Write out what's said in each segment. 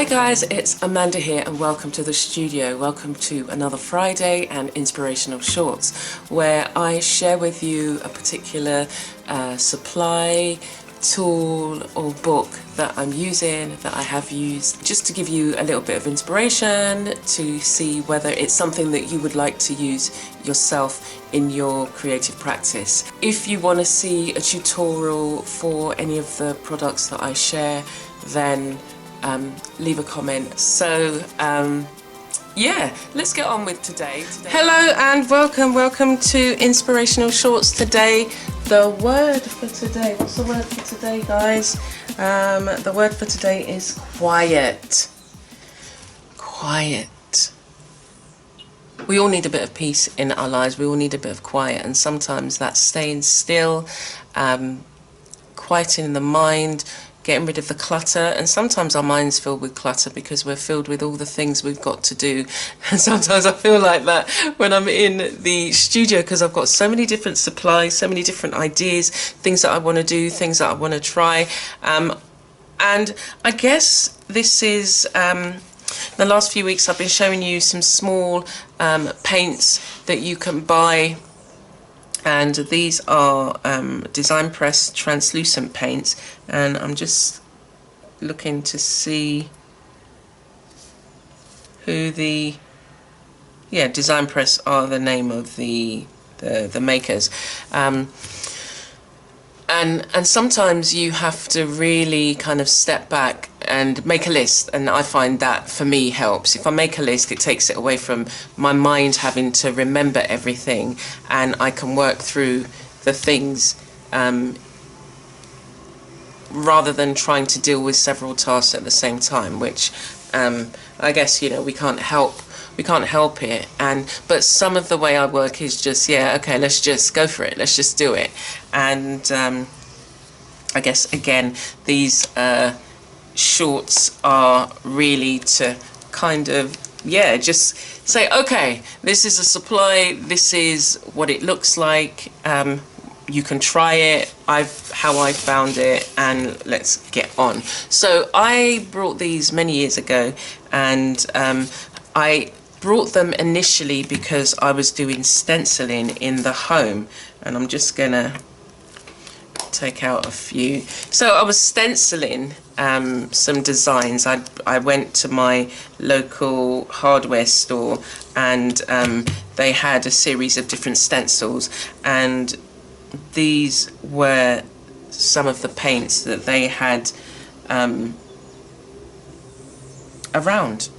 Hi guys, it's Amanda here and welcome to the studio. Welcome to another Friday and Inspirational Shorts, where I share with you a particular supply, tool or book that I'm using, that I have used, just to give you a little bit of inspiration to see whether it's something that you would like to use yourself in your creative practice. If you want to see a tutorial for any of the products that I share, then leave a comment. So yeah, let's get on with today. Hello and welcome to Inspirational Shorts. Today, the word for today, what's the word for today, guys? The word for today is quiet. Quiet. We all need a bit of peace in our lives. We all need a bit of quiet, and sometimes that's staying still, quieting the mind, getting rid of the clutter. And sometimes our mind's filled with clutter because we're filled with all the things we've got to do. And sometimes I feel like that when I'm in the studio, because I've got so many different supplies, so many different ideas, things that I want to do, things that I want to try. And I guess this is the last few weeks I've been showing you some small paints that you can buy. And these are design press translucent paints, and I'm just looking to see who the design press are the name of the makers. And sometimes you have to really kind of step back and make a list, and I find that for me helps. If I make a list, it takes it away from my mind having to remember everything, and I can work through the things rather than trying to deal with several tasks at the same time, which I guess, you know, we can't help it. But some of the way I work is just, okay, let's just go for it, let's just do it. And I guess again, these shorts are really to kind of just say, okay, this is a supply, this is what it looks like, you can try it, how I found it, and let's get on. So I brought these many years ago, and I brought them initially because I was doing stenciling in the home, and I'm just gonna take out a few. So I was stenciling some designs. I went to my local hardware store, and they had a series of different stencils, and these were some of the paints that they had around.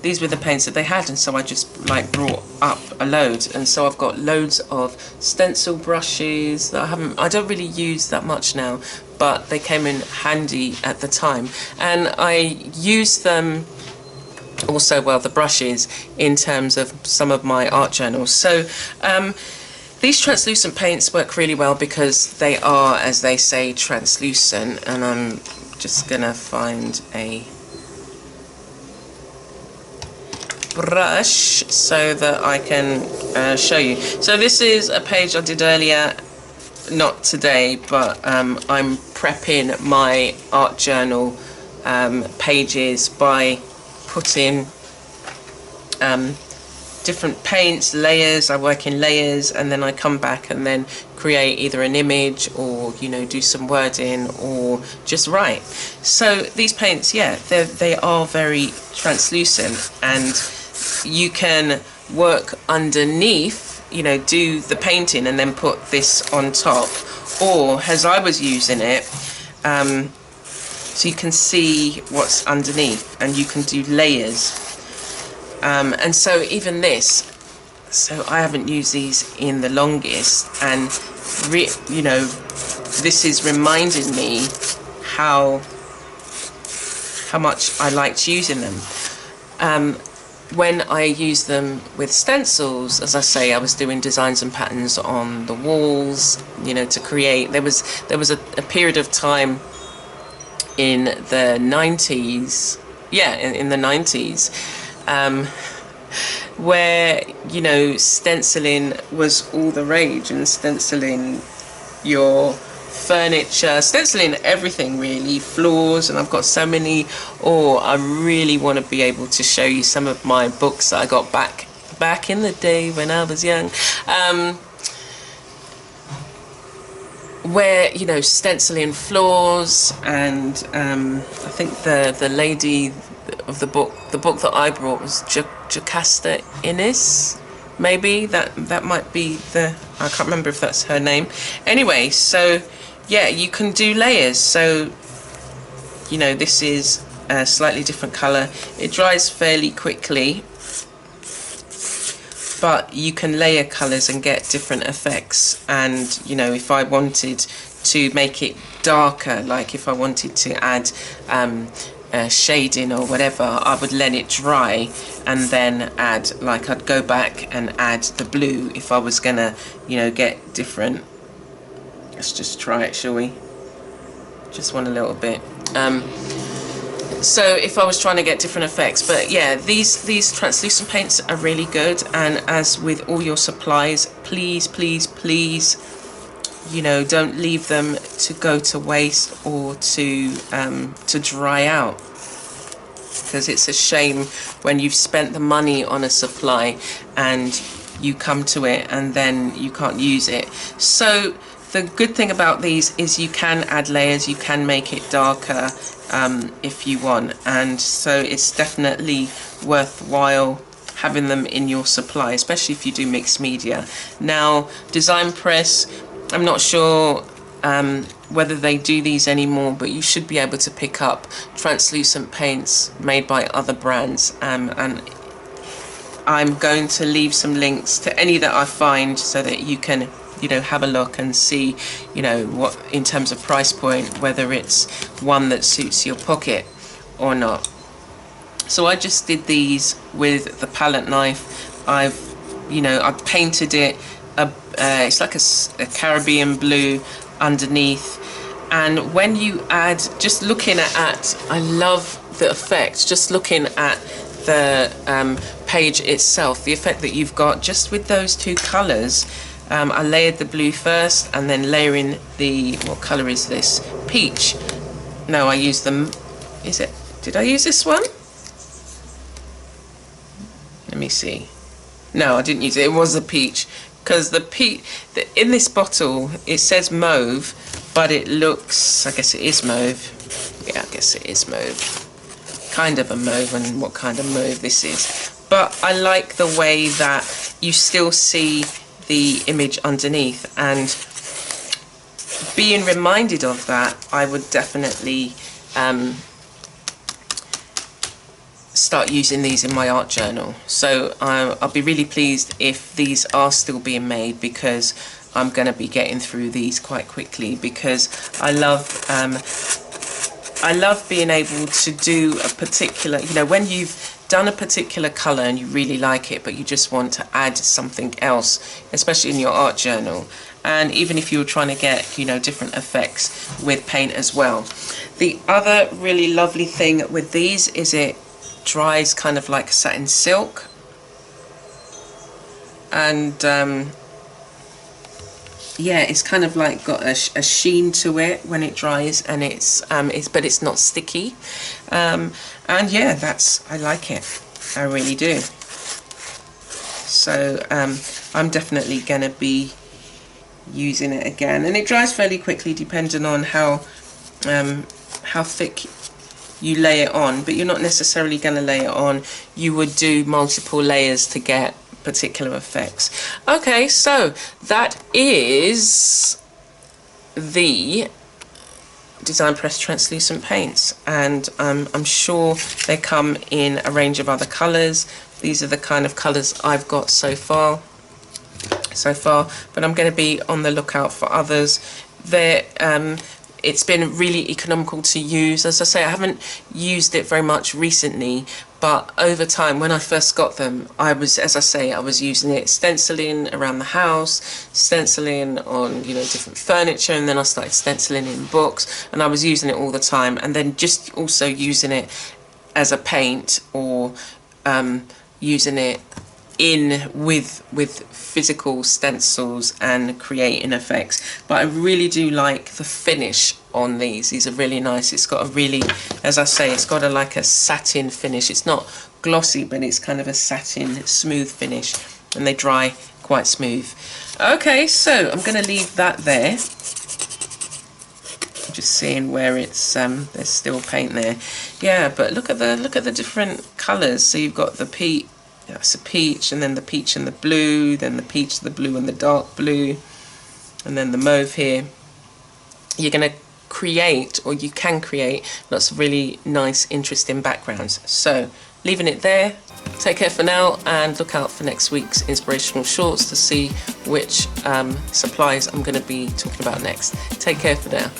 These were the paints that they had, and so I just like brought up a load, and so I've got loads of stencil brushes that I don't really use that much now, but they came in handy at the time, and I use them also, well, the brushes, in terms of some of my art journals. So these translucent paints work really well because they are, as they say, translucent, and I'm just gonna find a brush so that I can show you. So this is a page I did earlier, not today, but I'm prepping my art journal pages by putting different paints, layers. I work in layers, and then I come back and then create either an image, or, you know, do some wording, or just write. So these paints, they are very translucent, and you can work underneath, you know, do the painting and then put this on top, or as I was using it, so you can see what's underneath, and you can do layers. And so even this, so I haven't used these in the longest, and you know, this is reminding me how much I liked using them. When I use them with stencils, as I say, I was doing designs and patterns on the walls, you know, to create. There was a period of time in the 90s, in the 90s, where, you know, stenciling was all the rage, and stenciling your furniture, stenciling everything really, floors, and I've got so many. Oh, I really want to be able to show you some of my books that I got back in the day when I was young, where, you know, stenciling floors. And I think the lady of the book that I brought was Jocasta Innes, maybe that might be I can't remember if that's her name. Anyway, so yeah, you can do layers. So, you know, this is a slightly different color. It dries fairly quickly, but you can layer colors and get different effects. And, you know, if I wanted to make it darker, like if I wanted to add shading or whatever, I would let it dry and then add, like, I'd go back and add the blue if I was gonna, you know, get different. Let's just try it, shall we? Just one a little bit. So if I was trying to get different effects, but yeah, these translucent paints are really good. And as with all your supplies, please, you know, don't leave them to go to waste or to dry out, because it's a shame when you've spent the money on a supply and you come to it and then you can't use it. So the good thing about these is you can add layers, you can make it darker if you want, and so it's definitely worthwhile having them in your supply, especially if you do mixed media. Now, Design Press, I'm not sure whether they do these anymore, but you should be able to pick up translucent paints made by other brands, and I'm going to leave some links to any that I find so that you can, you know, have a look and see, you know, what in terms of price point, whether it's one that suits your pocket or not. So I just did these with the palette knife. I've painted it. It's like a Caribbean blue underneath, and when you add, just looking at I love the effect, just looking at the page itself, the effect that you've got just with those two colors. I layered the blue first and then layering the, what color is this? Peach. No, I used them, did I use this one? Let me see. No, I didn't use it. It was a peach, because in this bottle it says mauve, but it looks, I guess it is mauve. Yeah, I guess it is mauve. Kind of a mauve, and what kind of mauve this is. But I like the way that you still see the image underneath, and being reminded of that, I would definitely start using these in my art journal. So I'll be really pleased if these are still being made, because I'm going to be getting through these quite quickly, because I love being able to do a particular, you know, when you've done a particular colour and you really like it, but you just want to add something else, especially in your art journal, and even if you were trying to get, you know, different effects with paint as well. The other really lovely thing with these is it dries kind of like satin silk, and yeah, it's kind of like got a sheen to it when it dries, and but it's not sticky, and yeah, I like it, I really do. So I'm definitely gonna be using it again, and it dries fairly quickly depending on how thick you lay it on, but you're not necessarily going to lay it on. You would do multiple layers to get particular effects. Okay, so that is the Design Press translucent paints, and I'm sure they come in a range of other colours. These are the kind of colours I've got so far, but I'm going to be on the lookout for others. It's been really economical to use. As I say, I haven't used it very much recently, but over time, when I first got them, I was using it stenciling around the house, stenciling on, you know, different furniture, and then I started stenciling in books, and I was using it all the time, and then just also using it as a paint, or using it in with physical stencils and creating effects. But I really do like the finish on these. These are really nice. It's got a really, as I say, it's got a like a satin finish. It's not glossy, but it's kind of a satin smooth finish, and they dry quite smooth. Okay, so I'm going to leave that there. Just seeing where it's there's still paint there. Yeah, but look at the different colours. So you've got the peach, that's a peach, and then the peach and the blue, then the peach, the blue and the dark blue, and then the mauve here. You're going to create, or you can create, lots of really nice, interesting backgrounds. So leaving it there. Take care for now, and look out for next week's inspirational shorts to see which supplies I'm going to be talking about next. Take care for now.